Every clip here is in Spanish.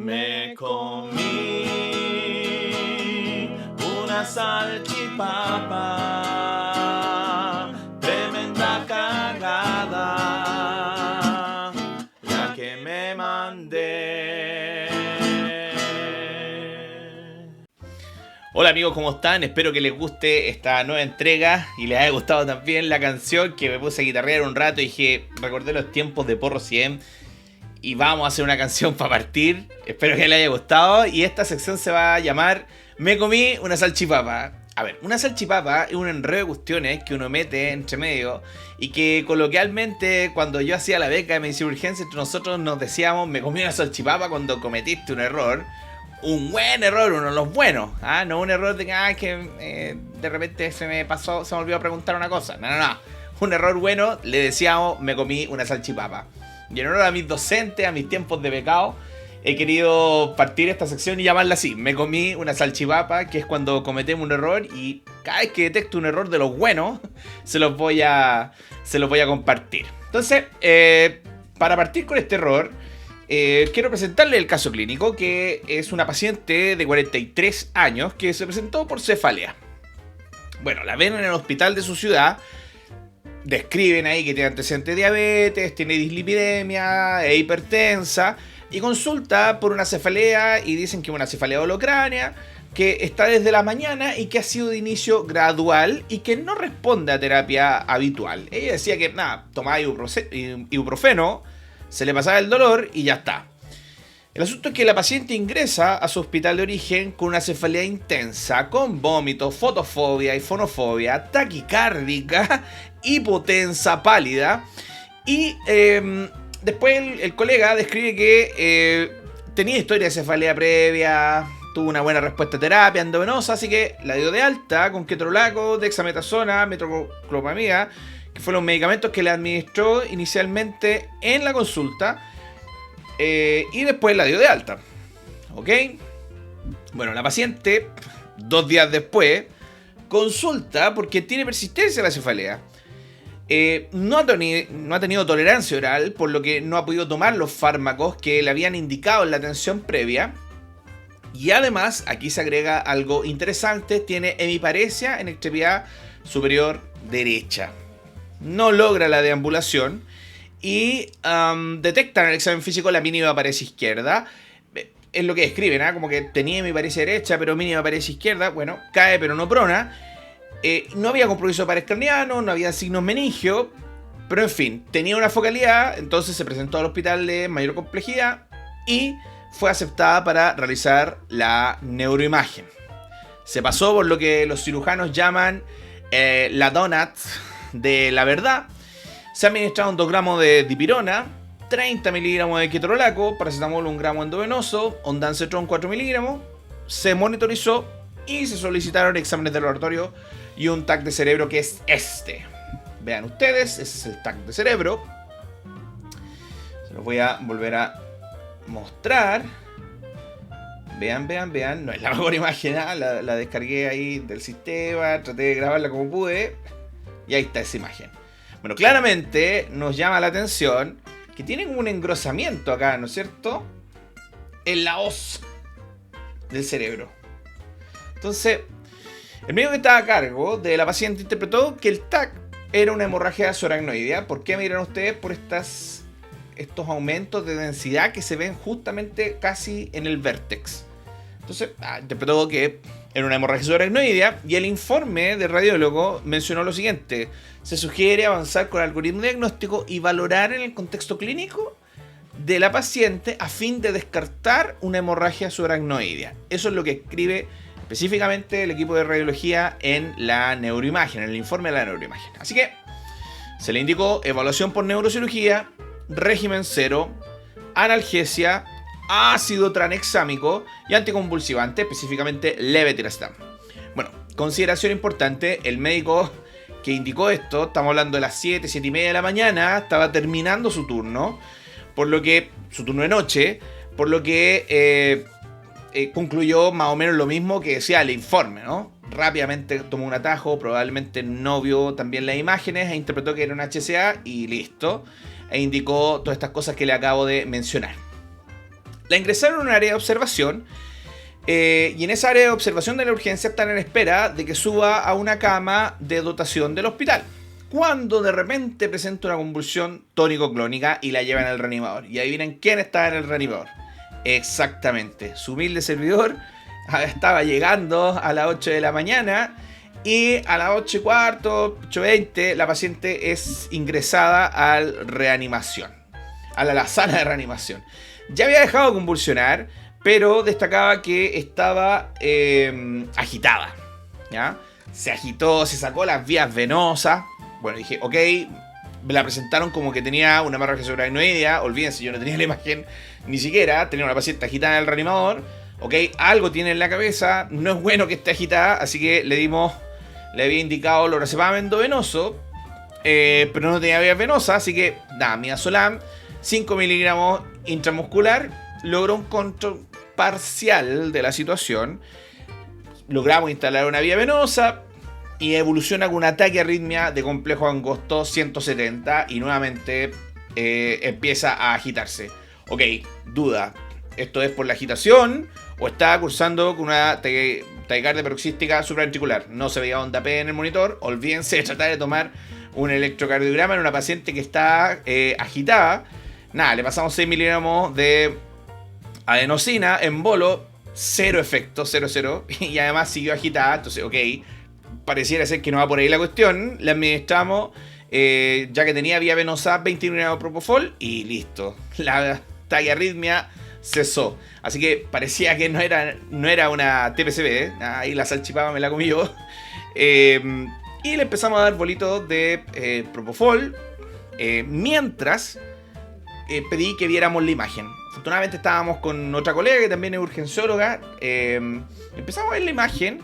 Me comí una salchipapa, tremenda cagada, la que me mandé. Hola amigos, ¿cómo están? Espero que les guste esta nueva entrega y les haya gustado también la canción, que me puse a guitarrear un rato y dije, recordé los tiempos de Porro 100 y vamos a hacer una canción para partir. Espero que les haya gustado y esta sección se va a llamar Me comí una salchipapa. A ver, una salchipapa es un enredo de cuestiones que uno mete entre medio y que coloquialmente cuando yo hacía la beca de medicina de urgencia entre nosotros nos decíamos me comí una salchipapa cuando cometiste un error. Un buen error, uno de los buenos, ¿ah? No un error de que de repente se me olvidó preguntar una cosa. No. Un error bueno, le decíamos me comí una salchipapa. Y en honor a mis docentes, a mis tiempos de becado, he querido partir esta sección y llamarla así. Me comí una salchipapa, que es cuando cometemos un error y cada vez que detecto un error de los buenos, se los voy a compartir. Entonces, para partir con este error, quiero presentarle el caso clínico, que es una paciente de 43 años que se presentó por cefalea. Bueno, la ven en el hospital de su ciudad. Describen ahí que tiene antecedentes de diabetes, tiene dislipidemia, es hipertensa y consulta por una cefalea y dicen que es una cefalea holocránea, que está desde la mañana y que ha sido de inicio gradual y que no responde a terapia habitual. Ella decía que nada, tomaba ibuprofeno, se le pasaba el dolor y ya está. El asunto es que la paciente ingresa a su hospital de origen con una cefalea intensa, con vómito, fotofobia y fonofobia, taquicárdica, hipotensa, pálida. Y después el colega describe que tenía historia de cefalea previa, tuvo una buena respuesta a terapia endovenosa, así que la dio de alta con ketorolaco, dexametasona, metoclopramida, que fueron los medicamentos que le administró inicialmente en la consulta. Y después la dio de alta. ¿Ok? Bueno, la paciente, 2 días después, consulta porque tiene persistencia de la cefalea. No ha tenido tolerancia oral, por lo que no ha podido tomar los fármacos que le habían indicado en la atención previa. Y además, aquí se agrega algo interesante, tiene hemiparesia en extremidad superior derecha. No logra la deambulación. Y detectan en el examen físico la mínima paresia izquierda. Es lo que describen, ¿eh? Como que tenía mi paresia derecha, pero mínima paresia izquierda. Bueno, cae pero no prona. No había compromiso parascraniano, no había signos meningio. Pero en fin, tenía una focalidad. Entonces se presentó al hospital de mayor complejidad y fue aceptada para realizar la neuroimagen. Se pasó por lo que los cirujanos llaman la donut de la verdad. Se administraron 2 gramos de dipirona, 30 miligramos de ketorolaco, paracetamol 1 gramo endovenoso, ondansetron 4 miligramos. Se monitorizó y se solicitaron exámenes de laboratorio y un TAC de cerebro, que es este. Vean ustedes, ese es el TAC de cerebro. Se los voy a volver a mostrar. Vean. No es la mejor imagen, ¿eh? La descargué ahí del sistema, traté de grabarla como pude. Y ahí está esa imagen. Bueno, claramente nos llama la atención que tienen un engrosamiento acá, ¿no es cierto? En la hoz del cerebro. Entonces, el médico que estaba a cargo de la paciente interpretó que el TAC era una hemorragia subaracnoidea. ¿Por qué miran ustedes? Por estos aumentos de densidad que se ven justamente casi en el vértex. Entonces, interpretó que era una hemorragia subaracnoidea y el informe del radiólogo mencionó lo siguiente: se sugiere avanzar con el algoritmo diagnóstico y valorar en el contexto clínico de la paciente a fin de descartar una hemorragia subaracnoidea. Eso es lo que escribe específicamente el equipo de radiología en la neuroimagen, en el informe de la neuroimagen. Así que se le indicó evaluación por neurocirugía, régimen 0, analgesia, ácido tranexámico y anticonvulsivante, específicamente levetiracetam. Bueno, consideración importante, el médico que indicó esto, estamos hablando de las 7 y media de la mañana, estaba terminando su turno, su turno de noche, por lo que concluyó más o menos lo mismo que decía el informe, ¿no? Rápidamente tomó un atajo, probablemente no vio también las imágenes e interpretó que era un HCA y listo. E indicó todas estas cosas que le acabo de mencionar. La ingresaron en un área de observación. Y en esa área de observación de la urgencia están en espera de que suba a una cama de dotación del hospital. Cuando de repente presenta una convulsión tónico-clónica y la llevan al reanimador. Y adivinen quién estaba en el reanimador. Exactamente, su humilde servidor estaba llegando a las 8 de la mañana. Y a las 8:15, 8:20, la paciente es ingresada a reanimación. A la sala de reanimación. Ya había dejado de convulsionar, pero destacaba que estaba agitada, ¿ya? Se agitó, se sacó las vías venosas. Bueno, dije, ok, me la presentaron como que tenía una hemorragia subaracnoidea. Olvídense, yo no tenía la imagen ni siquiera. Tenía una paciente agitada en el reanimador. Ok, algo tiene en la cabeza, no es bueno que esté agitada, así que le había indicado lorazepam endovenoso, pero no tenía vías venosas, así que nada, midazolam, 5 miligramos intramuscular, logró un control parcial de la situación. Logramos instalar una vía venosa y evoluciona con un ataque de arritmia de complejo angosto 170 y nuevamente empieza a agitarse. Ok, duda, ¿esto es por la agitación o está cursando con una taquicardia paroxística supraventricular? No se veía onda P en el monitor. Olvídense de tratar de tomar un electrocardiograma en una paciente que está agitada. Nada, le pasamos 6 miligramos de adenosina en bolo, cero efecto, 0. Y además siguió agitada, entonces, ok, pareciera ser que no va por ahí la cuestión. Le administramos, ya que tenía vía venosa, 20 miligramos de propofol y listo. La taquiarritmia cesó. Así que parecía que no era una TPCB, ahí la salchipapa me la comí yo. Y le empezamos a dar bolitos de propofol, mientras pedí que viéramos la imagen. Afortunadamente estábamos con otra colega que también es urgencióloga. Empezamos a ver la imagen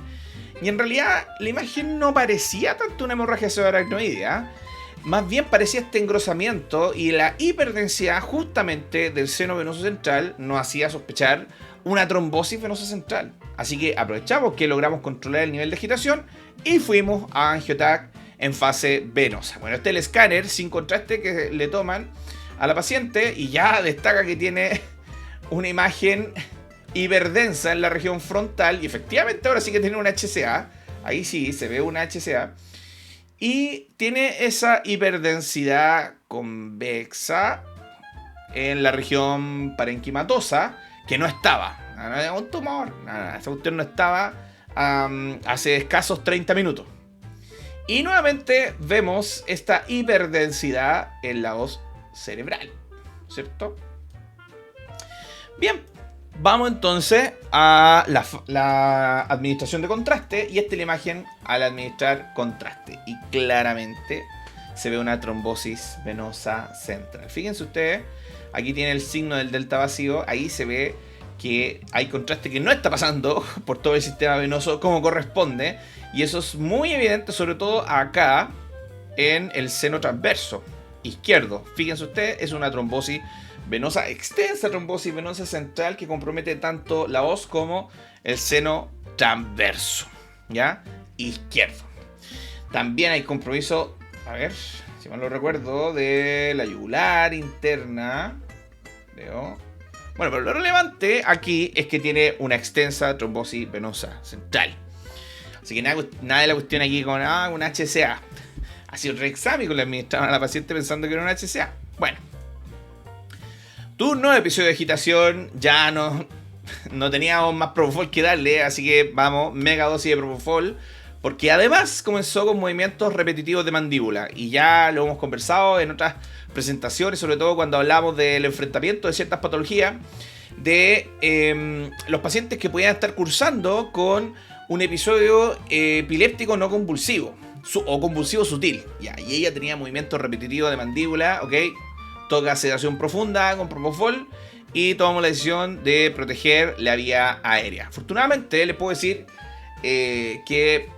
y en realidad la imagen no parecía tanto una hemorragia subaracnoidea. Más bien parecía este engrosamiento y la hiperdensidad justamente del seno venoso central nos hacía sospechar una trombosis venosa central. Así que aprovechamos que logramos controlar el nivel de agitación y fuimos a angiotac en fase venosa. Bueno, este es el escáner sin contraste que le toman a la paciente y ya destaca que tiene una imagen hiperdensa en la región frontal y efectivamente ahora sí que tiene una HCA. Ahí sí se ve una HCA. Y tiene esa hiperdensidad convexa en la región parenquimatosa que no estaba. No era un tumor. Esa cuestión no estaba hace escasos 30 minutos. Y nuevamente vemos esta hiperdensidad en la hoz cerebral, ¿cierto? Bien, vamos entonces a la administración de contraste. Y esta es la imagen al administrar contraste. Y claramente se ve una trombosis venosa central. Fíjense ustedes, aquí tiene el signo del delta vacío. Ahí se ve que hay contraste que no está pasando por todo el sistema venoso como corresponde. Y eso es muy evidente, sobre todo acá en el seno transverso izquierdo. Fíjense ustedes, es una trombosis venosa, extensa trombosis venosa central que compromete tanto la hoz como el seno transverso, ¿ya? Izquierdo. También hay compromiso, a ver, si mal lo recuerdo, de la yugular interna. Veo. Bueno, pero lo relevante aquí es que tiene una extensa trombosis venosa central. Así que nada de la cuestión aquí con una HCA. Ha sido reexámico, le administraron a la paciente pensando que era una HCA. Bueno. Turno, episodio de agitación. Ya no teníamos más propofol que darle. Así que vamos, mega dosis de propofol. Porque además comenzó con movimientos repetitivos de mandíbula. Y ya lo hemos conversado en otras presentaciones. Sobre todo cuando hablamos del enfrentamiento de ciertas patologías. De los pacientes que podían estar cursando con un episodio epiléptico no convulsivo. O convulsivo sutil. Ya, y ella tenía movimientos repetitivos de mandíbula. Ok. Toca sedación profunda con propofol y tomamos la decisión de proteger la vía aérea. Afortunadamente les puedo decir que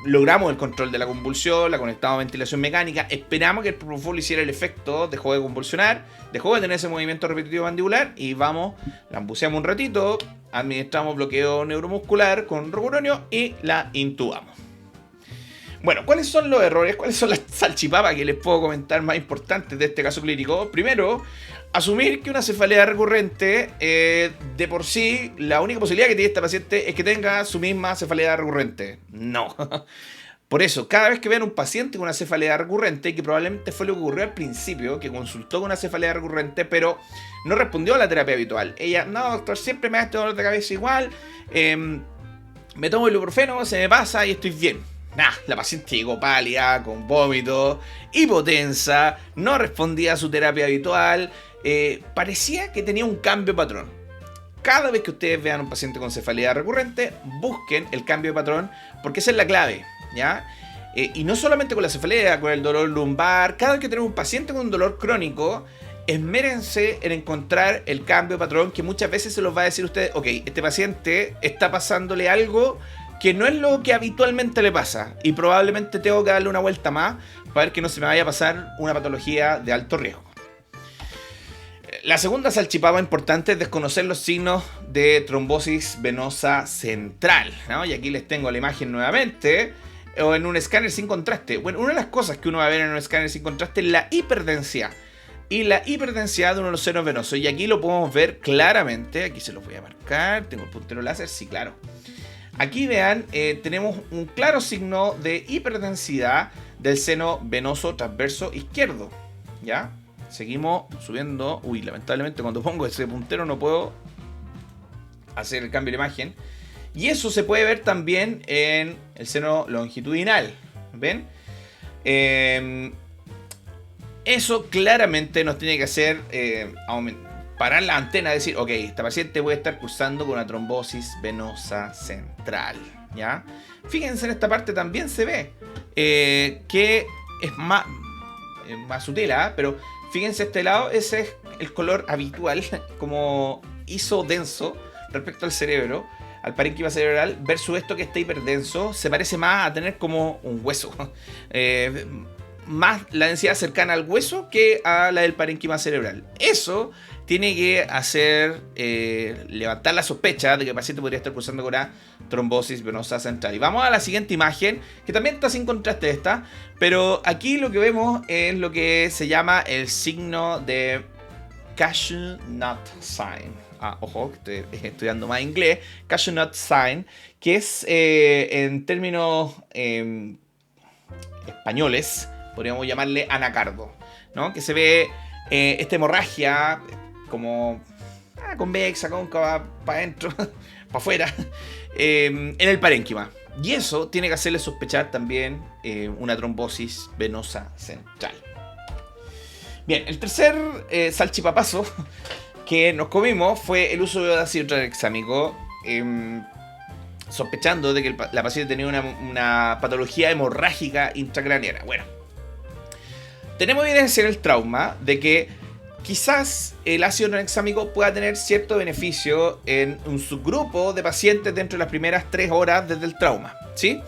logramos el control de la convulsión, la conectamos a ventilación mecánica, esperamos que el propofol hiciera el efecto, dejó de convulsionar, dejó de tener ese movimiento repetitivo mandibular y vamos, la ambuceamos un ratito, administramos bloqueo neuromuscular con rocuronio y la intubamos. Bueno, ¿cuáles son los errores? ¿Cuáles son las salchipapas que les puedo comentar más importantes de este caso clínico? Primero, asumir que una cefalea recurrente, de por sí, la única posibilidad que tiene esta paciente es que tenga su misma cefalea recurrente. No. Por eso, cada vez que vean un paciente con una cefalea recurrente, que probablemente fue lo que ocurrió al principio, que consultó con una cefalea recurrente, pero no respondió a la terapia habitual. Ella, no, doctor, siempre me da este dolor de cabeza igual, me tomo el ibuprofeno, se me pasa y estoy bien. Nah, la paciente llegó pálida, con vómito, hipotensa, no respondía a su terapia habitual, parecía que tenía un cambio de patrón. Cada vez que ustedes vean un paciente con cefalea recurrente, busquen el cambio de patrón, porque esa es la clave, ¿ya? Y no solamente con la cefalea, con el dolor lumbar. Cada vez que tenemos un paciente con un dolor crónico, esmérense en encontrar el cambio de patrón, que muchas veces se los va a decir a ustedes, ok, este paciente está pasándole algo que no es lo que habitualmente le pasa, y probablemente tengo que darle una vuelta más para ver que no se me vaya a pasar una patología de alto riesgo. La segunda salchipapa importante es desconocer los signos de trombosis venosa central, ¿no? Y aquí les tengo la imagen nuevamente, o en un escáner sin contraste. Bueno, una de las cosas que uno va a ver en un escáner sin contraste es la hiperdensidad. Y la hiperdensidad de uno de los senos venosos. Y aquí lo podemos ver claramente. Aquí se los voy a marcar. Tengo el puntero láser, sí, claro. Aquí vean, tenemos un claro signo de hiperdensidad del seno venoso transverso izquierdo, ¿ya? Seguimos subiendo. Uy, lamentablemente cuando pongo ese puntero no puedo hacer el cambio de imagen. Y eso se puede ver también en el seno longitudinal. ¿Ven? Eso claramente nos tiene que hacer parar la antena y decir, ok, esta paciente puede estar cursando con una trombosis venosa central, ¿ya? Fíjense, en esta parte también se ve que es más sutil, ¿eh? Pero fíjense este lado, ese es el color habitual, como iso denso respecto al cerebro, al parénquima cerebral, versus esto que está hiperdenso, se parece más a tener como un hueso. Más la densidad cercana al hueso que a la del parénquima cerebral. Eso tiene que hacer levantar la sospecha de que el paciente podría estar cursando con una trombosis venosa central. Y vamos a la siguiente imagen, que también está sin contraste esta, pero aquí lo que vemos es lo que se llama el signo de cashew nut sign. Ojo, que estoy estudiando más inglés. Cashew nut sign, que es en términos españoles, podríamos llamarle anacardo, ¿no? Que se ve esta hemorragia como convexa, cóncava, para adentro, para afuera, en el parénquima. Y eso tiene que hacerle sospechar también una trombosis venosa central. Bien, el tercer salchipapazo que nos comimos fue el uso de ácido tranexámico, sospechando de que la paciente tenía una patología hemorrágica intracraneana. Bueno, tenemos evidencia en el trauma de que quizás el ácido tranexámico pueda tener cierto beneficio en un subgrupo de pacientes dentro de las primeras 3 horas desde el trauma, ¿sí?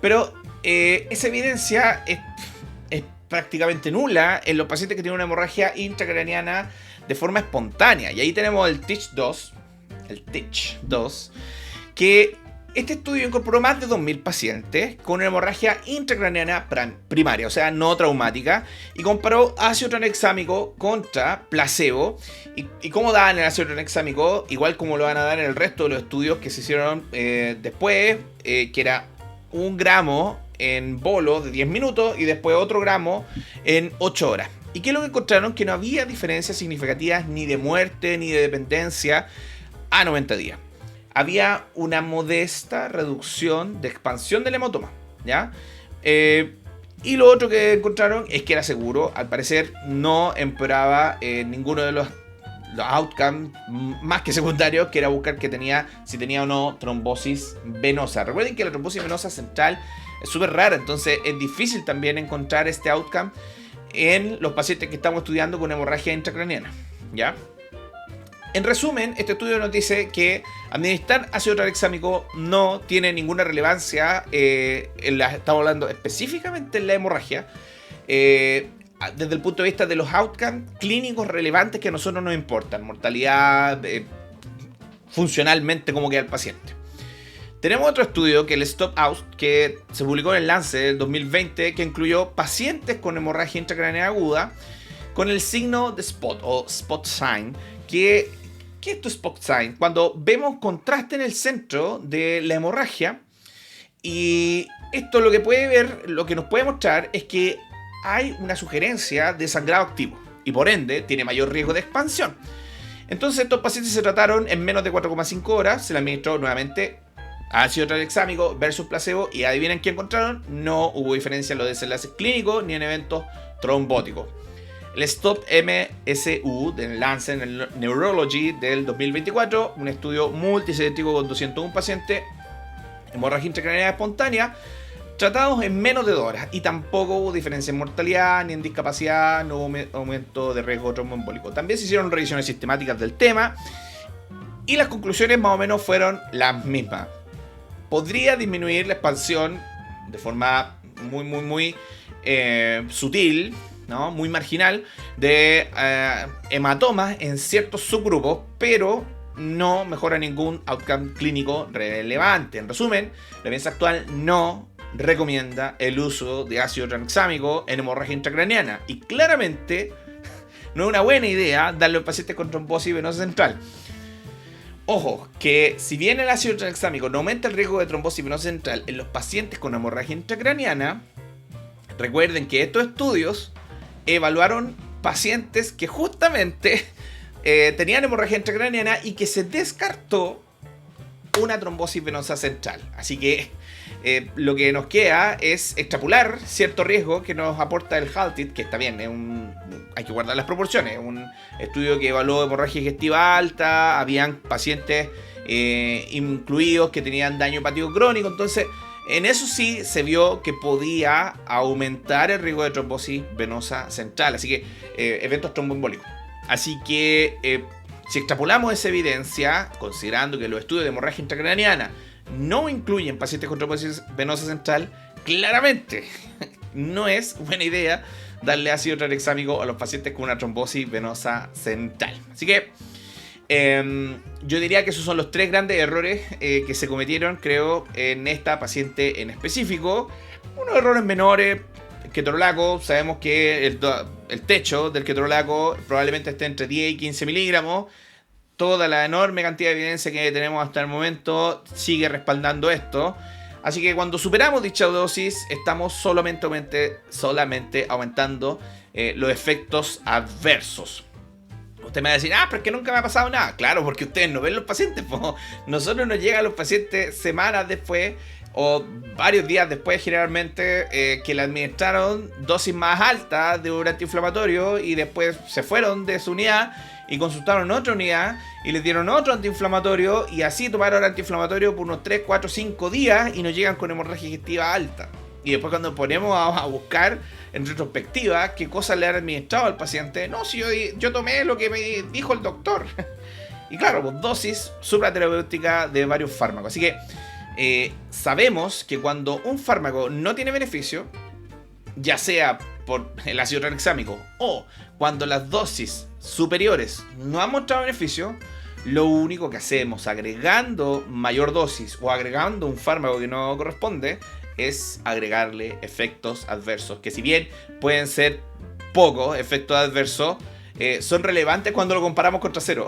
Pero esa evidencia es prácticamente nula en los pacientes que tienen una hemorragia intracraneana de forma espontánea. Y ahí tenemos el TICH-2, que este estudio incorporó más de 2.000 pacientes con una hemorragia intracraneana primaria, o sea, no traumática, y comparó ácido tranexámico contra placebo. ¿Y cómo daban el ácido tranexámico? Igual como lo van a dar en el resto de los estudios que se hicieron después, que era 1 gramo en bolo de 10 minutos y después otro gramo en 8 horas. ¿Y qué es lo que encontraron? Que no había diferencias significativas ni de muerte ni de dependencia a 90 días. Había una modesta reducción de expansión del hematoma, ¿ya? Y lo otro que encontraron es que era seguro. Al parecer no empeoraba ninguno de los outcomes más que secundarios, que era buscar si tenía o no trombosis venosa. Recuerden que la trombosis venosa central es súper rara, entonces es difícil también encontrar este outcome en los pacientes que estamos estudiando con hemorragia intracraneana, ¿ya? En resumen, este estudio nos dice que administrar ácido tranexámico no tiene ninguna relevancia, estamos hablando específicamente en la hemorragia, desde el punto de vista de los outcomes clínicos relevantes que a nosotros nos importan, mortalidad, funcionalmente cómo queda el paciente. Tenemos otro estudio, que es el STOP-AUST, que se publicó en el Lancet del 2020, que incluyó pacientes con hemorragia intracraneana aguda con el signo de spot o spot sign. ¿Qué es tu spot sign? Cuando vemos contraste en el centro de la hemorragia, y esto lo que nos puede mostrar es que hay una sugerencia de sangrado activo y por ende tiene mayor riesgo de expansión. Entonces estos pacientes se trataron en menos de 4,5 horas, se le administró nuevamente ácido tranexámico versus placebo y adivinen qué encontraron, no hubo diferencia en los desenlaces clínicos ni en eventos trombóticos. El Stop MSU del Lancet Neurology del 2024, un estudio multicéntrico con 201 pacientes, hemorragia intracraneana espontánea, tratados en menos de 2 horas y tampoco hubo diferencia en mortalidad ni en discapacidad, no hubo aumento de riesgo tromboembólico. También se hicieron revisiones sistemáticas del tema y las conclusiones más o menos fueron las mismas. Podría disminuir la expansión de forma muy sutil, ¿no? Muy marginal, de hematomas en ciertos subgrupos, pero no mejora ningún outcome clínico relevante. En resumen, la evidencia actual no recomienda el uso de ácido tranexámico en hemorragia intracraneana y claramente no es una buena idea darle a pacientes con trombosis venosa central. Ojo, que si bien el ácido tranexámico no aumenta el riesgo de trombosis venosa central en los pacientes con hemorragia intracraneana, recuerden que estos estudios evaluaron pacientes que justamente tenían hemorragia intracraneana y que se descartó una trombosis venosa central. Así que lo que nos queda es extrapolar cierto riesgo que nos aporta el HALTIT, que está bien, hay que guardar las proporciones. Es un estudio que evaluó hemorragia digestiva alta, habían pacientes incluidos que tenían daño hepático crónico, entonces en eso sí se vio que podía aumentar el riesgo de trombosis venosa central, así que eventos tromboembólicos. Así que si extrapolamos esa evidencia, considerando que los estudios de hemorragia intracraneana no incluyen pacientes con trombosis venosa central, claramente no es buena idea darle ácido tranexámico a los pacientes con una trombosis venosa central. Así que yo diría que esos son los 3 grandes errores que se cometieron, creo, en esta paciente en específico. Unos errores menores. Ketorolaco, sabemos que el techo del ketorolaco probablemente esté entre 10 y 15 miligramos. Toda la enorme cantidad de evidencia que tenemos hasta el momento sigue respaldando esto. Así que cuando superamos dicha dosis, estamos solamente aumentando los efectos adversos. Usted me va a decir, pero es que nunca me ha pasado nada. Claro, porque ustedes no ven los pacientes. Nosotros nos llegan los pacientes semanas después o varios días después generalmente que le administraron dosis más altas de un antiinflamatorio y después se fueron de su unidad y consultaron otra unidad y les dieron otro antiinflamatorio y así tomaron antiinflamatorio por unos 3, 4, 5 días y nos llegan con hemorragia digestiva alta. Y después cuando ponemos a buscar en retrospectiva qué cosas le han administrado al paciente, no, si yo tomé lo que me dijo el doctor. Y claro, pues dosis supraterapéutica de varios fármacos. Así que sabemos que cuando un fármaco no tiene beneficio, ya sea por el ácido tranexámico o cuando las dosis superiores no han mostrado beneficio, lo único que hacemos agregando mayor dosis o agregando un fármaco que no corresponde es agregarle efectos adversos, que si bien pueden ser pocos efectos adversos, son relevantes cuando lo comparamos contra cero.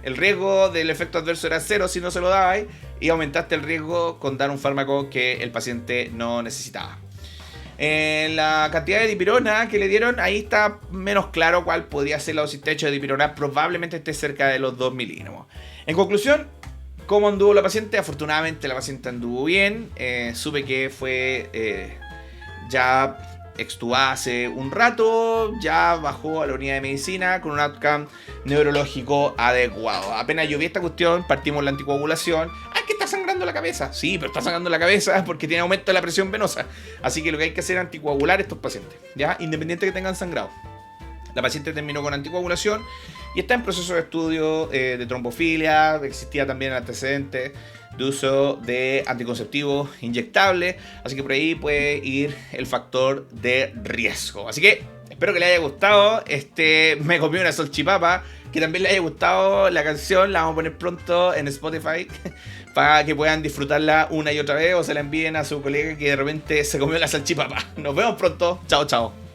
El riesgo del efecto adverso era cero si no se lo dabais y aumentaste el riesgo con dar un fármaco que el paciente no necesitaba. La cantidad de dipirona que le dieron, ahí está menos claro cuál podría ser la dosis techo de dipirona, probablemente esté cerca de los 2 miligramos. En conclusión, ¿cómo anduvo la paciente? Afortunadamente la paciente anduvo bien, supe que fue ya extubada hace un rato, ya bajó a la unidad de medicina con un outcome neurológico adecuado. Apenas yo vi esta cuestión, partimos la anticoagulación. ¡Ay, que está sangrando la cabeza! Sí, pero está sangrando la cabeza porque tiene aumento de la presión venosa. Así que lo que hay que hacer es anticoagular a estos pacientes, ¿ya? Independiente que tengan sangrado. La paciente terminó con anticoagulación y está en proceso de estudio de trombofilia. Existía también antecedentes de uso de anticonceptivos inyectables, así que por ahí puede ir el factor de riesgo. Así que espero que le haya gustado. Me comí una salchipapa, que también le haya gustado la canción. La vamos a poner pronto en Spotify para que puedan disfrutarla una y otra vez o se la envíen a su colega que de repente se comió la salchipapa. Nos vemos pronto. Chao, chao.